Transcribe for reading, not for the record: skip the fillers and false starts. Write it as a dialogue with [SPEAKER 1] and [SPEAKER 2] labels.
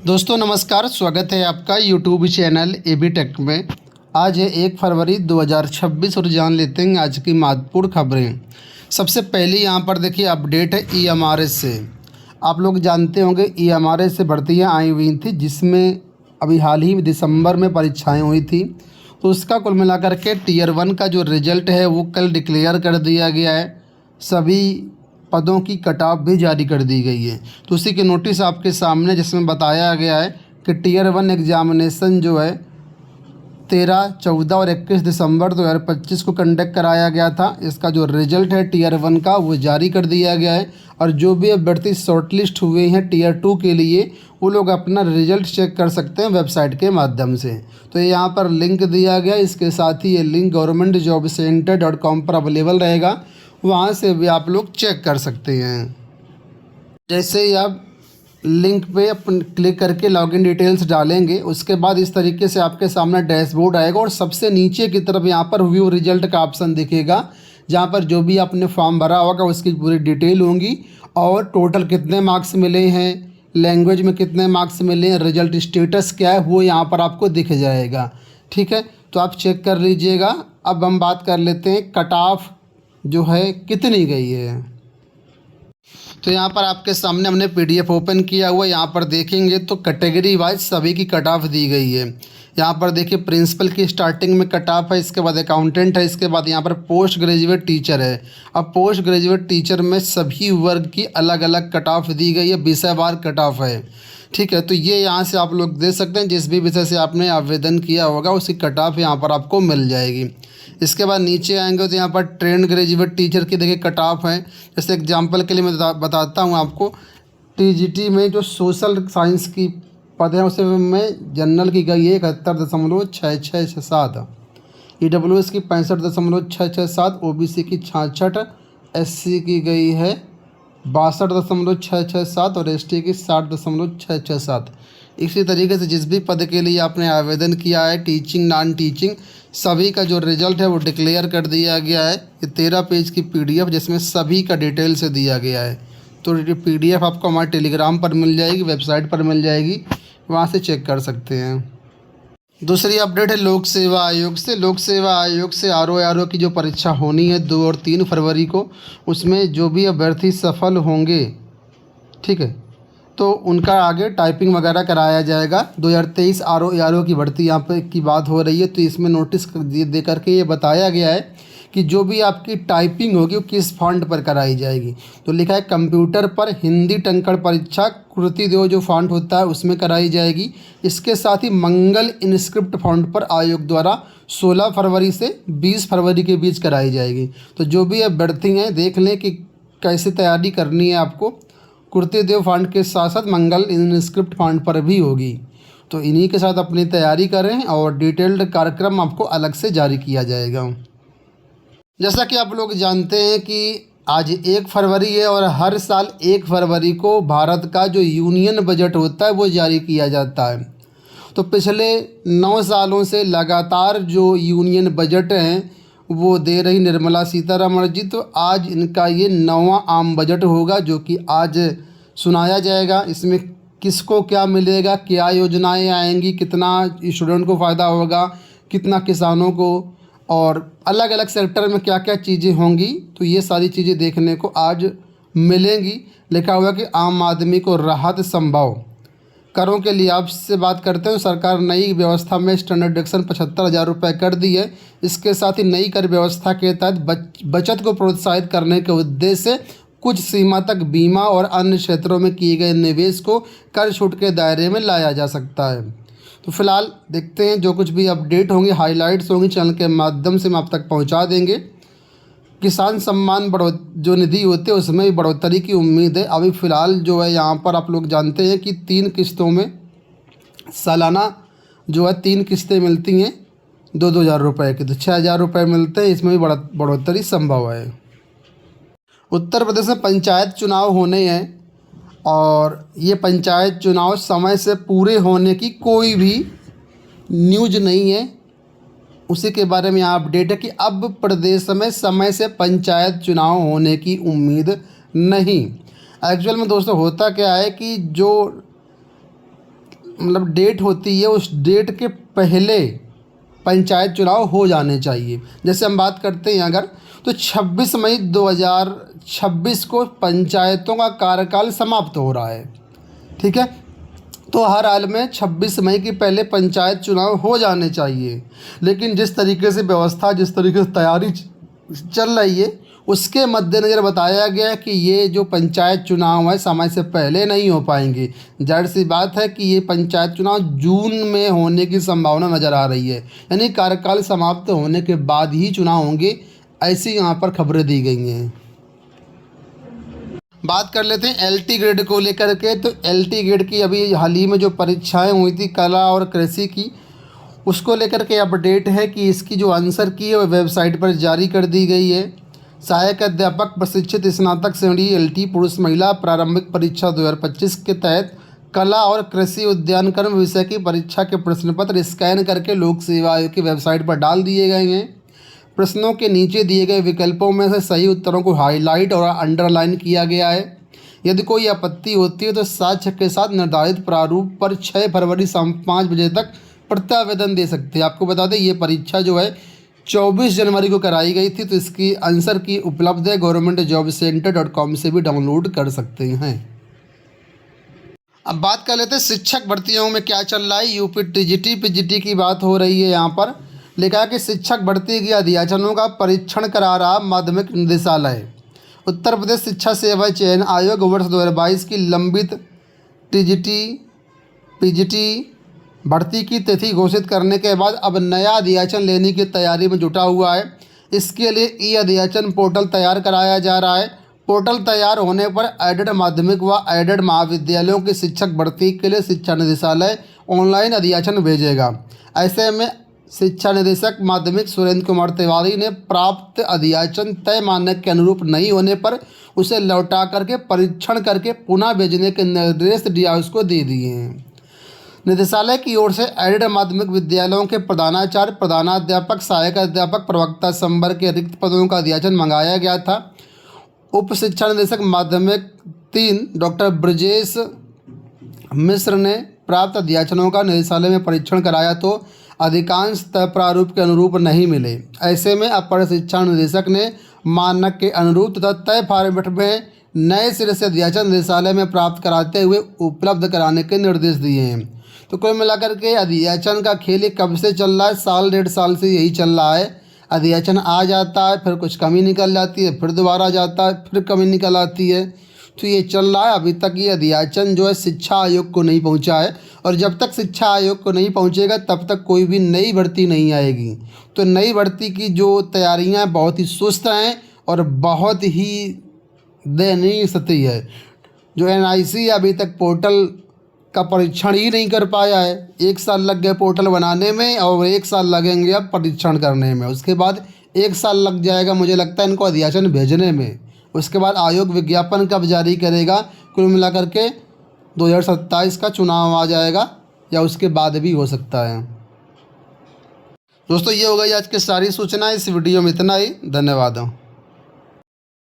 [SPEAKER 1] दोस्तों नमस्कार, स्वागत है आपका यूट्यूब चैनल एबी टेक में। आज है 1 फरवरी 2026 और जान लेते हैं आज की महत्वपूर्ण खबरें। सबसे पहले यहाँ पर देखिए अपडेट है ईएमआरएस से। आप लोग जानते होंगे ईएमआरएस से भर्तियाँ आई हुई थी, जिसमें अभी हाल ही दिसंबर में परीक्षाएँ हुई थी। तो उसका कुल मिलाकर के टियर 1 का जो रिजल्ट है वो कल डिक्लेयर कर दिया गया है। सभी पदों की कट ऑफ भी जारी कर दी गई है। तो उसी के नोटिस आपके सामने, जिसमें बताया गया है कि टियर 1 एग्जामिनेशन जो है 13, 14 और 21 दिसंबर 2025 को कंडक्ट कराया गया था। इसका जो रिजल्ट है टियर 1 का वो जारी कर दिया गया है। और जो भी अभ्यर्थी शॉर्टलिस्ट हुए हैं टियर 2 के लिए, वो लोग अपना रिजल्ट चेक कर सकते हैं वेबसाइट के माध्यम से। तो यहाँ पर लिंक दिया गया, इसके साथ ही ये लिंक governmentjobcenter.com पर अवेलेबल रहेगा। वहाँ से भी आप लोग चेक कर सकते हैं। जैसे ही आप लिंक पे अपन क्लिक करके लॉगिन डिटेल्स डालेंगे, उसके बाद इस तरीके से आपके सामने डैशबोर्ड आएगा और सबसे नीचे की तरफ यहाँ पर व्यू रिजल्ट का ऑप्शन दिखेगा, जहाँ पर जो भी आपने फॉर्म भरा होगा उसकी पूरी डिटेल होंगी और टोटल कितने मार्क्स मिले हैं, लैंग्वेज में कितने मार्क्स मिले हैं, रिजल्ट स्टेटस क्या है, वो यहाँ पर आपको दिख जाएगा। ठीक है, तो आप चेक कर लीजिएगा। अब हम बात कर लेते हैं कट ऑफ जो है कितनी गई है। तो यहाँ पर आपके सामने हमने पीडीएफ ओपन किया हुआ है। यहाँ पर देखेंगे तो कैटेगरी वाइज सभी की कट ऑफ दी गई है। यहाँ पर देखिए प्रिंसिपल की स्टार्टिंग में कट ऑफ है, इसके बाद अकाउंटेंट है, इसके बाद यहाँ पर पोस्ट ग्रेजुएट टीचर है। अब पोस्ट ग्रेजुएट टीचर में सभी वर्ग की अलग अलग कट ऑफ दी गई है, विषयवार कट ऑफ है। ठीक है, तो ये यहाँ से आप लोग दे सकते हैं, जिस भी विषय से आपने आवेदन किया होगा उसकी कट ऑफ यहाँ पर आपको मिल जाएगी। इसके बाद नीचे आएंगे तो यहाँ पर ट्रेंड ग्रेजुएट टीचर की देखिए कट ऑफ है। जैसे एग्जांपल के लिए मैं बताता हूँ आपको, टीजीटी में जो सोशल साइंस की पद है उसमें जनरल की गई है 71.6667, ईडब्ल्यूएस की 65.667, ओबीसी की 66, एससी की गई है 62.667 और एसटी की 60.667। इसी तरीके से जिस भी पद के लिए आपने आवेदन किया है, टीचिंग, नॉन टीचिंग, सभी का जो रिजल्ट है वो डिक्लेयर कर दिया गया है। ये 13 पेज की पीडीएफ जिसमें सभी का डिटेल से दिया गया है। तो ये पीडीएफ आपको हमारे टेलीग्राम पर मिल जाएगी, वेबसाइट पर मिल जाएगी, वहाँ से चेक कर सकते हैं। दूसरी अपडेट है लोक सेवा आयोग से। लोक सेवा आयोग से आरओ की जो परीक्षा होनी है 2 और 3 फरवरी को, उसमें जो भी अभ्यर्थी सफल होंगे, ठीक है, तो उनका आगे टाइपिंग वगैरह कराया जाएगा। 2023 आरओ की भर्ती यहाँ पे की बात हो रही है, तो इसमें नोटिस दे करके ये बताया गया है कि जो भी आपकी टाइपिंग होगी वो किस फॉन्ट पर कराई जाएगी। तो लिखा है कंप्यूटर पर हिंदी टंकण परीक्षा कृति देव जो फॉन्ट होता है उसमें कराई जाएगी। इसके साथ ही मंगल इनस्क्रिप्ट फॉन्ट पर आयोग द्वारा 16 फरवरी से 20 फरवरी के बीच कराई जाएगी। तो जो भी अभ्यर्थी हैं देख लें कि कैसे तैयारी करनी है आपको। कुर्ते देव फॉन्ट के साथ साथ मंगल इनस्क्रिप्ट फॉन्ट पर भी होगी। तो इन्हीं के साथ अपनी तैयारी करें और डिटेल्ड कार्यक्रम आपको अलग से जारी किया जाएगा। जैसा कि आप लोग जानते हैं कि आज 1 फरवरी है और हर साल 1 फरवरी को भारत का जो यूनियन बजट होता है वो जारी किया जाता है। तो पिछले 9 सालों से लगातार जो यूनियन बजट हैं वो दे रही निर्मला सीतारमण जी। तो आज इनका ये 9वां आम बजट होगा जो कि आज सुनाया जाएगा। इसमें किसको क्या मिलेगा, क्या योजनाएं आएंगी, कितना स्टूडेंट को फ़ायदा होगा, कितना किसानों को, और अलग अलग सेक्टर में क्या क्या चीज़ें होंगी, तो ये सारी चीज़ें देखने को आज मिलेंगी। लिखा हुआ कि आम आदमी को राहत संभव। करों के लिए आपसे बात करते हैं। सरकार नई व्यवस्था में स्टैंडर्ड डिडक्शन 75,000 रुपये कर दी है। इसके साथ ही नई कर व्यवस्था के तहत बचत को प्रोत्साहित करने के उद्देश्य से कुछ सीमा तक बीमा और अन्य क्षेत्रों में किए गए निवेश को कर छूट के दायरे में लाया जा सकता है। तो फिलहाल देखते हैं जो कुछ भी अपडेट होंगे, हाइलाइट्स होंगी, चैनल के माध्यम से हम आप तक पहुंचा देंगे। किसान सम्मान जो निधि होते हैं उसमें भी बढ़ोतरी की उम्मीद है। अभी फ़िलहाल जो है यहाँ पर आप लोग जानते हैं कि 3 किस्तों में सालाना जो है 3 किस्तें मिलती हैं 2-2 हज़ार रुपये की, तो 6,000 रुपये मिलते हैं। इसमें भी बढ़ोतरी संभव है। उत्तर प्रदेश में पंचायत चुनाव होने हैं और ये पंचायत चुनाव समय से पूरे होने की कोई भी न्यूज़ नहीं है। उसी के बारे में यहाँ अपडेट है कि अब प्रदेश में समय से पंचायत चुनाव होने की उम्मीद नहीं। एक्चुअल में दोस्तों होता क्या है कि जो मतलब डेट होती है, उस डेट के पहले पंचायत चुनाव हो जाने चाहिए। जैसे हम बात करते हैं अगर, तो 26 मई 2026 को पंचायतों का कार्यकाल समाप्त हो रहा है, ठीक है। तो हर हाल में 26 मई के पहले पंचायत चुनाव हो जाने चाहिए। लेकिन जिस तरीके से व्यवस्था, जिस तरीके से तैयारी चल रही है, उसके मद्देनज़र बताया गया है कि ये जो पंचायत चुनाव है समय से पहले नहीं हो पाएंगे। जाहिर सी बात है कि ये पंचायत चुनाव जून में होने की संभावना नज़र आ रही है, यानी कार्यकाल समाप्त होने के बाद ही चुनाव होंगे, ऐसी यहाँ पर खबरें दी गई हैं। बात कर लेते हैं एलटी ग्रेड को लेकर के। तो एलटी ग्रेड की अभी हाल ही में जो परीक्षाएं हुई थी कला और कृषि की, उसको लेकर के अपडेट है कि इसकी जो आंसर की है वो वेबसाइट पर जारी कर दी गई है। सहायक अध्यापक प्रशिक्षित स्नातक श्रेणी एलटी पुरुष महिला प्रारंभिक परीक्षा 2025 के तहत कला और कृषि उद्यान कर्म विषय की परीक्षा के प्रश्न पत्र स्कैन करके लोक सेवा आयोग की वेबसाइट पर डाल दिए गए हैं। प्रश्नों के नीचे दिए गए विकल्पों में से सही उत्तरों को हाईलाइट और अंडरलाइन किया गया है। यदि कोई आपत्ति होती है तो साक्ष्य के साथ निर्धारित प्रारूप पर 6 फरवरी शाम 5 बजे तक प्रत्यावेदन दे सकते हैं। आपको बता दें ये परीक्षा जो है 24 जनवरी को कराई गई थी। तो इसकी आंसर की उपलब्ध है, governmentjobcenter.com से भी डाउनलोड कर सकते हैं। अब बात कर लेते हैं शिक्षक भर्तियों में क्या चल रहा है। यूपी टीजीटी पीजीटी की बात हो रही है। यहाँ पर लिखा है कि शिक्षक भर्ती के अध्याचनों का परीक्षण करा रहा माध्यमिक निदेशालय। उत्तर प्रदेश शिक्षा सेवा चयन आयोग वर्ष 2022 की लंबित टीजीटी पीजीटी भर्ती की तिथि घोषित करने के बाद अब नया अध्याचन लेने की तैयारी में जुटा हुआ है। इसके लिए ई अध्याचन पोर्टल तैयार कराया जा रहा है। पोर्टल तैयार होने पर एडेड माध्यमिक व एडेड महाविद्यालयों की शिक्षक भर्ती के लिए शिक्षा निदेशालय ऑनलाइन अध्याचन भेजेगा। ऐसे में शिक्षा निदेशक माध्यमिक सुरेंद्र कुमार तिवारी ने प्राप्त अध्याचन तय मानक के अनुरूप नहीं होने पर उसे लौटा करके परीक्षण करके पुनः भेजने के निर्देश डीआईओ को दे दिए हैं। निदेशालय की ओर से एडेड माध्यमिक विद्यालयों के प्रधानाचार्य, प्रधानाध्यापक, सहायक अध्यापक, प्रवक्ता संवर्ग के रिक्त पदों का अध्याचन मंगाया गया था। उप शिक्षा निदेशक माध्यमिक 3 डॉक्टर ब्रजेश मिश्र ने प्राप्त अध्याचनों का निदेशालय में परीक्षण कराया तो अधिकांश तय प्रारूप के अनुरूप नहीं मिले। ऐसे में अपर शिक्षा निदेशक ने मानक के अनुरूप तथा तय फॉर्मेट में नए सिरे से अध्याचन निदेशालय में प्राप्त कराते हुए उपलब्ध कराने के निर्देश दिए हैं। तो कुल मिलाकर के अध्याचन का खेल कब से चल रहा है, साल 1.5 साल से यही चल रहा है। अध्याचन आ जाता है, फिर कुछ कमी निकल जाती है, फिर दोबारा जाता है, फिर कमी निकल आती है। तो ये चल रहा है। अभी तक ये अध्याचन जो है शिक्षा आयोग को नहीं पहुंचा है, और जब तक शिक्षा आयोग को नहीं पहुंचेगा तब तक कोई भी नई भर्ती नहीं आएगी। तो नई भर्ती की जो तैयारियां बहुत ही सुस्त हैं और बहुत ही दयनीय स्थिति है। जो एनआईसी अभी तक पोर्टल का परीक्षण ही नहीं कर पाया है। 1 साल लग गए पोर्टल बनाने में और 1 साल लगेंगे अब परीक्षण करने में। उसके बाद 1 साल लग जाएगा मुझे लगता है इनको अध्याचन भेजने में। उसके बाद आयोग विज्ञापन कब जारी करेगा। कुल मिलाकर के 2027 का चुनाव आ जाएगा या उसके बाद भी हो सकता है। दोस्तों ये हो गई आज की सारी सूचना। इस वीडियो में इतना ही। धन्यवाद।